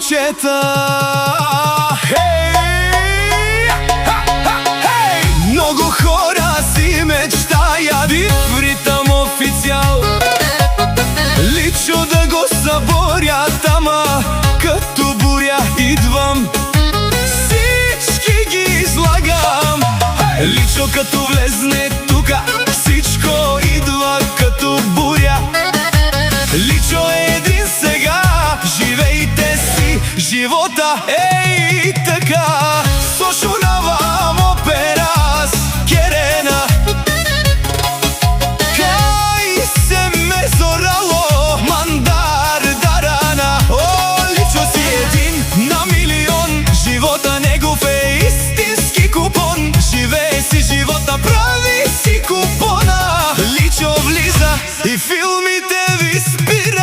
кучета. Многу хора си мечтаја Див ритам официјал, лично да го съборят, ама като буря идвам, всички ги излагам. Лично като влезне тука, всичко идва като буря. Лично един сега, живейте си живота, ей така. Сошунавам операс керена, кај се ме зорало мандар дарана. О, лично си един на милион, живота негов е истински купон. Живее си живота, прави си купона. Лично влиза и филмите ви спира.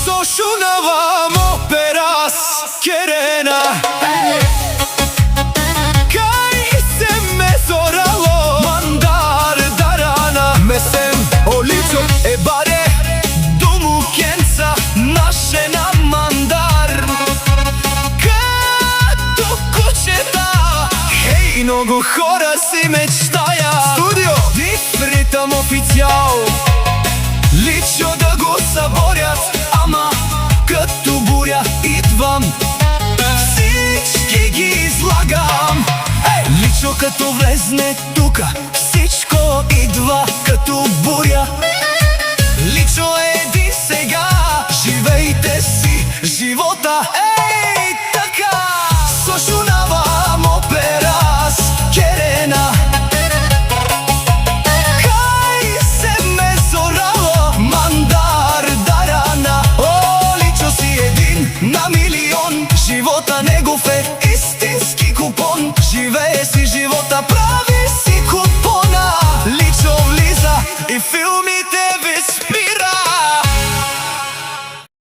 Сошунавам операс керена, кај се ме зорало мандар дарана. Месем оличо е баре дому кенца нашена мандар, като кучета. Хей, много хора си мечтаја студио Див ритам официјал, лично да го съборят, ама като буря идвам, всички ги излагам. Лично като влезне тука, всичко идва като буря.